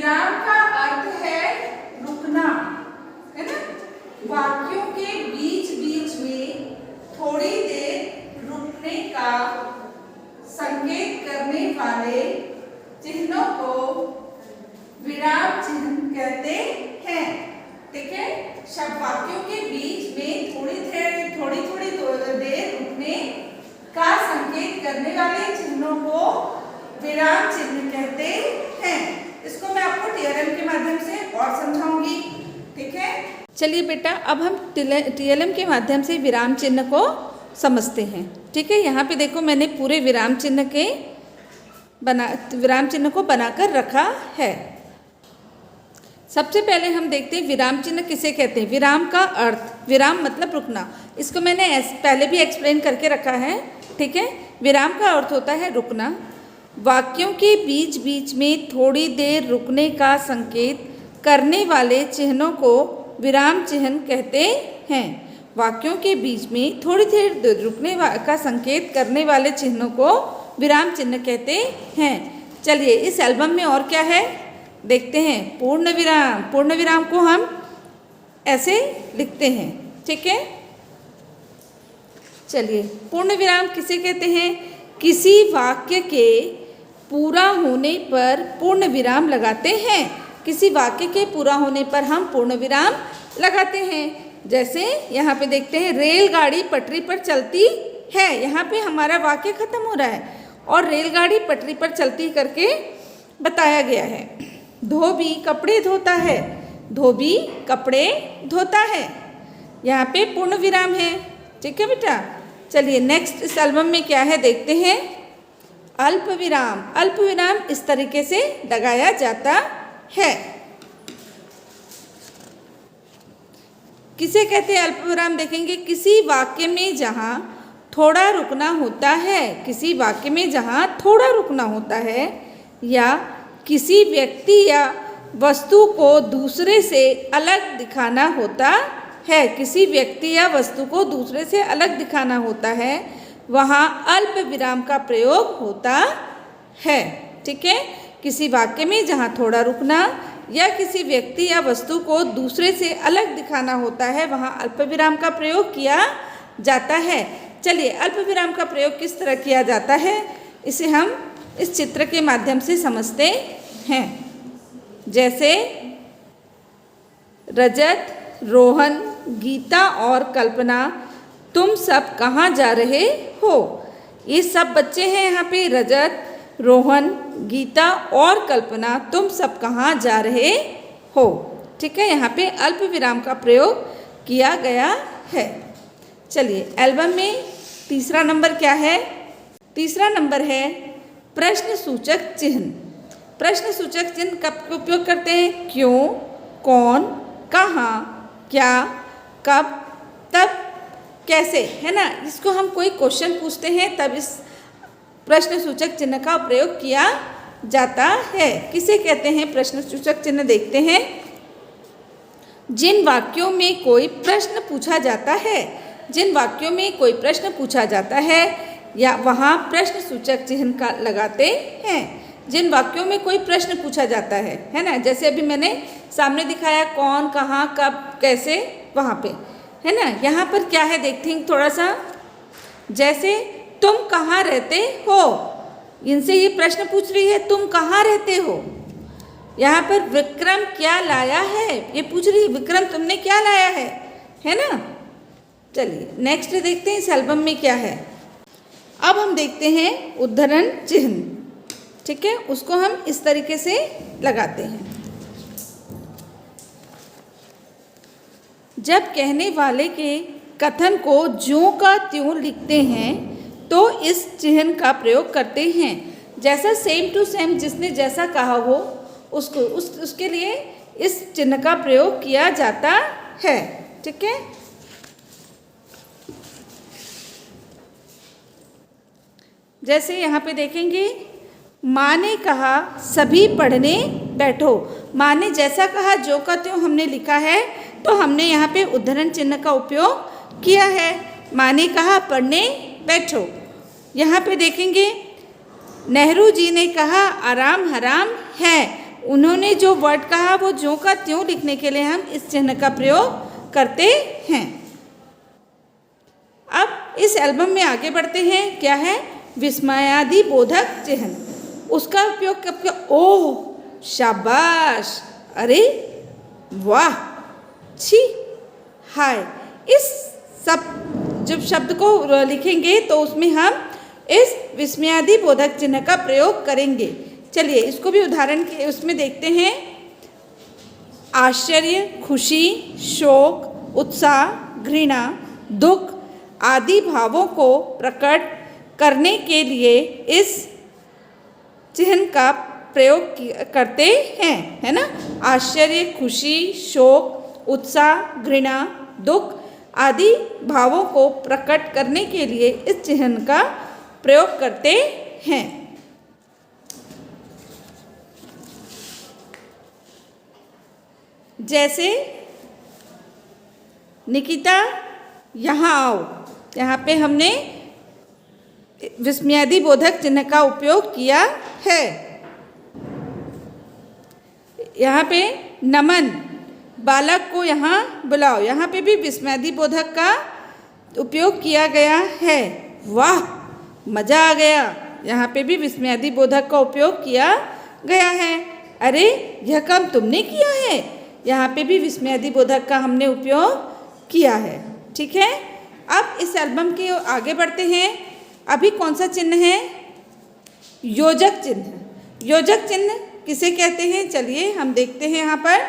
विराम का अर्थ है रुकना, है ना। वाक्यों के बीच बीच में थोड़ी देर रुकने का संकेत करने वाले चिन्हों को विराम चिन्ह कहते हैं। ठीक है, शब्द वाक्यों के बीच में थोड़ी देर रुकने का संकेत करने वाले चिन्हों को विराम चिन्ह कहते हैं। इसको मैं आपको टीएलएम के माध्यम से और समझाऊंगी। ठीक है, चलिए बेटा, अब हम टीएलएम के माध्यम से विराम चिन्ह को समझते हैं। ठीक है, यहाँ पे देखो मैंने पूरे विराम चिन्ह को बनाकर रखा है। सबसे पहले हम देखते हैं विराम चिन्ह किसे कहते हैं। विराम का अर्थ, विराम मतलब रुकना, इसको मैंने पहले भी एक्सप्लेन करके रखा है। ठीक है, विराम का अर्थ होता है रुकना। वाक्यों के बीच बीच में थोड़ी देर रुकने का संकेत करने वाले चिन्हों को विराम चिन्ह कहते हैं। वाक्यों के बीच में थोड़ी देर रुकने का संकेत करने वाले चिन्हों को विराम चिन्ह कहते हैं। चलिए, इस एल्बम में और क्या है देखते हैं। पूर्ण विराम, पूर्ण विराम को हम ऐसे लिखते हैं। ठीक है, चलिए, पूर्ण विराम किसे कहते हैं। किसी वाक्य के पूरा होने पर पूर्ण विराम लगाते हैं। किसी वाक्य के पूरा होने पर हम पूर्ण विराम लगाते हैं। जैसे यहाँ पे देखते हैं, रेलगाड़ी पटरी पर चलती है। यहाँ पे हमारा वाक्य खत्म हो रहा है और रेलगाड़ी पटरी पर चलती करके बताया गया है। धोबी कपड़े धोता है। धोबी कपड़े धोता है, यहाँ पे पूर्ण विराम है। ठीक है बेटा, चलिए नेक्स्ट इस एल्बम में क्या है देखते हैं। अल्प विराम, अल्प विराम इस तरीके से लगाया जाता है। किसे कहते हैं अल्प विराम, देखेंगे किसी वाक्य में जहाँ थोड़ा रुकना होता है। किसी वाक्य में जहाँ थोड़ा रुकना होता है या किसी व्यक्ति या वस्तु को दूसरे से अलग दिखाना होता है। किसी व्यक्ति या वस्तु को दूसरे से अलग दिखाना होता है, वहाँ अल्प विराम का प्रयोग होता है। ठीक है, किसी वाक्य में जहाँ थोड़ा रुकना या किसी व्यक्ति या वस्तु को दूसरे से अलग दिखाना होता है, वहाँ अल्प विराम का प्रयोग किया जाता है। चलिए, अल्प विराम का प्रयोग किस तरह किया जाता है, इसे हम इस चित्र के माध्यम से समझते हैं। जैसे रजत, रोहन, गीता और कल्पना, तुम सब कहाँ जा रहे हो। ये सब बच्चे हैं यहाँ पे। रजत, रोहन, गीता और कल्पना, तुम सब कहाँ जा रहे हो। ठीक है, यहाँ पे अल्प विराम का प्रयोग किया गया है। चलिए, एल्बम में तीसरा नंबर क्या है। तीसरा नंबर है प्रश्न सूचक चिन्ह। प्रश्न सूचक चिन्ह कब उपयोग करते हैं। क्यों, कौन, कहाँ, क्या, कब, तब, कैसे, है ना। इसको हम कोई क्वेश्चन पूछते हैं तब इस प्रश्न सूचक चिन्ह का प्रयोग किया जाता है। किसे कहते हैं प्रश्न सूचक चिन्ह, देखते हैं। जिन वाक्यों में कोई प्रश्न पूछा जाता है, जिन वाक्यों में कोई प्रश्न पूछा जाता है या वहाँ प्रश्न सूचक चिन्ह का लगाते हैं। जिन वाक्यों में कोई प्रश्न पूछा जाता है ना। जैसे अभी मैंने सामने दिखाया, कौन, कहाँ, कब, कैसे, वहाँ पे, है ना। यहाँ पर क्या है देखते हैं थोड़ा सा। जैसे तुम कहाँ रहते हो, इनसे ये प्रश्न पूछ रही है, तुम कहाँ रहते हो। यहाँ पर विक्रम क्या लाया है, ये पूछ रही है, विक्रम तुमने क्या लाया है ना। चलिए नेक्स्ट देखते हैं इस एल्बम में क्या है। अब हम देखते हैं उद्धरण चिन्ह। ठीक है, उसको हम इस तरीके से लगाते हैं। जब कहने वाले के कथन को ज्यों का त्यों लिखते हैं तो इस चिन्ह का प्रयोग करते हैं। जैसा सेम टू सेम, जिसने जैसा कहा हो उसको उसके लिए इस चिन्ह का प्रयोग किया जाता है। ठीक है, जैसे यहाँ पे देखेंगे, माँ ने कहा सभी पढ़ने बैठो। माँ ने जैसा कहा, जो का त्यों हमने लिखा है, तो हमने यहाँ पे उद्धरण चिन्ह का उपयोग किया है। माँ ने कहा पढ़ने बैठो। यहाँ पे देखेंगे, नेहरू जी ने कहा आराम हराम है। उन्होंने जो वर्ड कहा वो ज्यों का त्यों लिखने के लिए हम इस चिन्ह का प्रयोग करते हैं। अब इस एल्बम में आगे बढ़ते हैं। क्या है? विस्मयादि बोधक चिन्ह। उसका उपयोग कब किया? ओह शाबाश, अरे वाह, छी, हाय। इस सब जब शब्द को लिखेंगे तो उसमें हम इस विस्मयादि बोधक चिन्ह का प्रयोग करेंगे। चलिए इसको भी उदाहरण के उसमें देखते हैं। आश्चर्य, खुशी, शोक, उत्साह, घृणा, दुख आदि भावों को प्रकट करने के लिए इस चिन्ह का प्रयोग करते हैं, है ना। आश्चर्य, खुशी, शोक, उत्साह, घृणा, दुख आदि भावों को प्रकट करने के लिए इस चिन्ह का प्रयोग करते हैं। जैसे निकिता यहाँ आओ, यहाँ पे हमने विस्मयादि बोधक चिन्ह का उपयोग किया है। यहाँ पे नमन, बालक को यहाँ बुलाओ, यहाँ पे भी विस्मयादि बोधक का उपयोग किया गया है। वाह, मज़ा आ गया, यहाँ पे भी विस्मयादि बोधक का उपयोग किया गया है। अरे यह काम तुमने किया है, यहाँ पे भी विस्मयादि बोधक का हमने उपयोग किया है। ठीक है, अब इस एल्बम के आगे बढ़ते हैं। अभी कौन सा चिन्ह है? योजक चिन्ह। योजक चिन्ह किसे कहते हैं? चलिए हम देखते हैं। यहाँ पर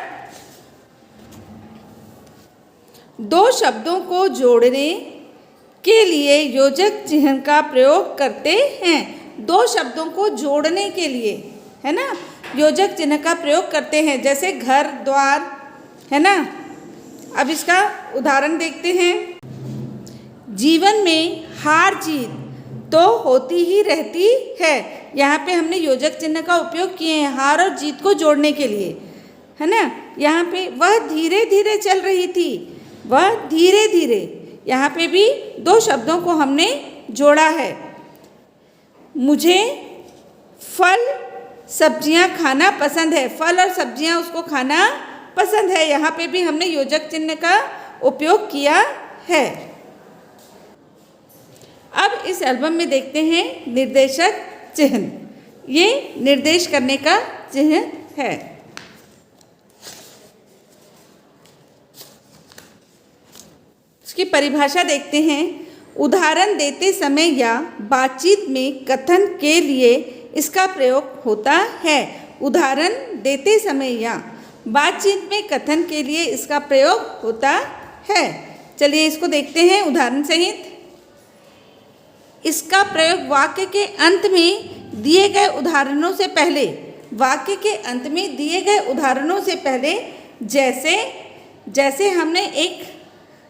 दो शब्दों को जोड़ने के लिए योजक चिन्ह का प्रयोग करते हैं। दो शब्दों को जोड़ने के लिए, है ना, योजक चिन्ह का प्रयोग करते हैं। जैसे घर, द्वार, है ना। अब इसका उदाहरण देखते हैं। जीवन में हार जीत तो होती ही रहती है। यहाँ पे हमने योजक चिन्ह का उपयोग किए हैं हार और जीत को जोड़ने के लिए, है ना। यहाँ पे वह धीरे धीरे चल रही थी, वह धीरे धीरे, यहाँ पे भी दो शब्दों को हमने जोड़ा है। मुझे फल सब्जियाँ खाना पसंद है, फल और सब्जियाँ उसको खाना पसंद है। यहाँ पे भी हमने योजक चिन्ह का उपयोग किया है। अब इस एल्बम में देखते हैं निर्देशक चिन्ह। ये निर्देश करने का चिन्ह है। इसकी परिभाषा देखते हैं। उदाहरण देते समय या बातचीत में कथन के लिए इसका प्रयोग होता है। उदाहरण देते समय या बातचीत में कथन के लिए इसका प्रयोग होता है। चलिए इसको देखते हैं उदाहरण सहित। इसका प्रयोग वाक्य के अंत में दिए गए उदाहरणों से पहले, वाक्य के अंत में दिए गए उदाहरणों से पहले, जैसे हमने एक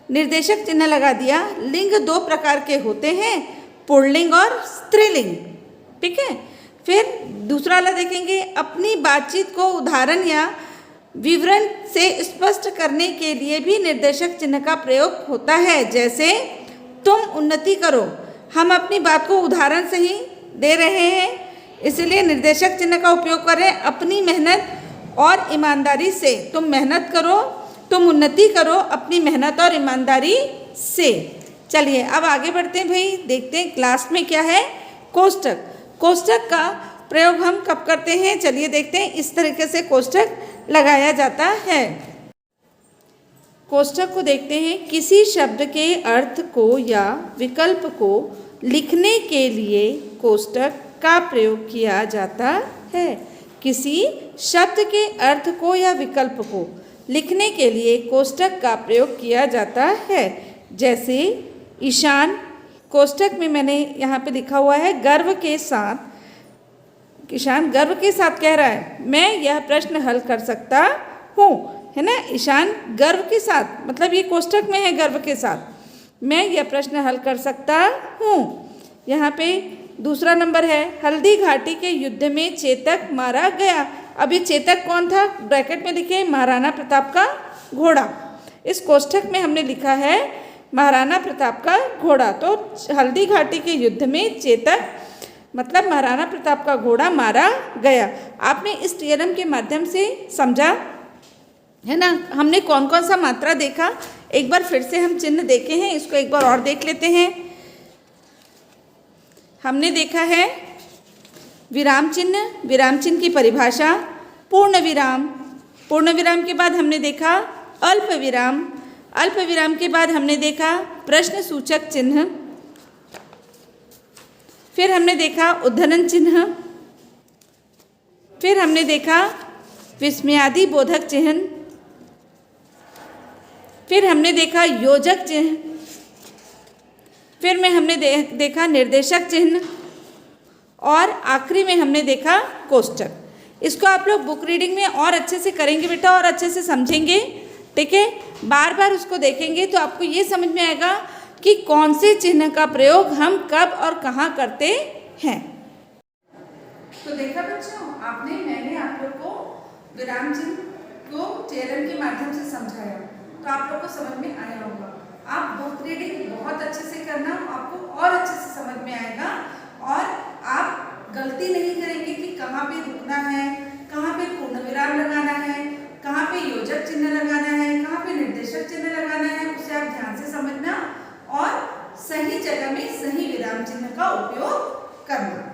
निर्देशक चिन्ह लगा दिया। लिंग दो प्रकार के होते हैं, पुल्लिंग और स्त्रीलिंग। ठीक है, फिर दूसरा वाला देखेंगे। अपनी बातचीत को उदाहरण या विवरण से स्पष्ट करने के लिए भी निर्देशक चिन्ह का प्रयोग होता है। जैसे तुम उन्नति करो, हम अपनी बात को उदाहरण से ही दे रहे हैं, इसलिए निर्देशक चिन्ह का उपयोग करें। अपनी मेहनत और ईमानदारी से, तुम मेहनत करो, तुम उन्नति करो अपनी मेहनत और ईमानदारी से। चलिए अब आगे बढ़ते हैं भाई, देखते हैं क्लास में क्या है। कोष्ठक। कोष्ठक का प्रयोग हम कब करते हैं? चलिए देखते हैं। इस तरीके से कोष्ठक लगाया जाता है। कोष्ठक को देखते हैं। किसी शब्द के अर्थ को या विकल्प को लिखने के लिए कोष्ठक का प्रयोग किया जाता है। किसी शब्द के अर्थ को या विकल्प को लिखने के लिए कोष्ठक का प्रयोग किया जाता है। जैसे ईशान, कोष्ठक में मैंने यहाँ पे लिखा हुआ है गर्व के साथ। ईशान गर्व के साथ कह रहा है मैं यह प्रश्न हल कर सकता हूँ, है ना। ईशान गर्व के साथ, मतलब ये कोष्ठक में है गर्व के साथ, मैं यह प्रश्न हल कर सकता हूँ। यहाँ पे दूसरा नंबर है हल्दी घाटी के युद्ध में चेतक मारा गया। अब ये चेतक कौन था? ब्रैकेट में लिखे महाराणा प्रताप का घोड़ा। इस कोष्ठक में हमने लिखा है महाराणा प्रताप का घोड़ा। तो हल्दी घाटी के युद्ध में चेतक मतलब महाराणा प्रताप का घोड़ा मारा गया। आपने इस थ्योरम के माध्यम से समझा है ना। हमने कौन कौन सा मात्रा देखा, एक बार फिर से हम चिन्ह देखे हैं, इसको एक बार और देख लेते हैं। हमने देखा है विराम चिन्ह की परिभाषा, पूर्ण विराम के बाद हमने देखा अल्प विराम के बाद हमने देखा प्रश्न सूचक चिन्ह, फिर हमने देखा उद्धरण चिन्ह, फिर हमने देखा विस्मयादि बोधक चिन्ह, फिर हमने देखा योजक चिन्ह, फिर में हमने देखा निर्देशक चिन्ह और आखिरी में हमने देखा कोष्ठक। इसको आप लोग बुक रीडिंग में और अच्छे से करेंगे बेटा और अच्छे से समझेंगे, ठीक है। बार बार उसको देखेंगे तो आपको ये समझ में आएगा कि कौन से चिन्ह का प्रयोग हम कब और कहाँ करते हैं। तो देखा बच्चों, मैंने आप लोग को विराम चिन्ह को थ्योरम के माध्यम से समझाया, तो आप लोग को समझ में आया होगा। आप बुक रीडिंग बहुत अच्छे से करना, आपको और अच्छे से समझ में आएगा और आप गलती नहीं करेंगे कि कहाँ पे रुकना है, कहाँ पे पूर्ण विराम लगाना है, कहाँ पे योजक चिन्ह लगाना है, कहाँ पे निर्देशक चिन्ह लगाना है, उसे आप ध्यान से समझना और सही जगह में सही विराम चिन्ह का उपयोग करना।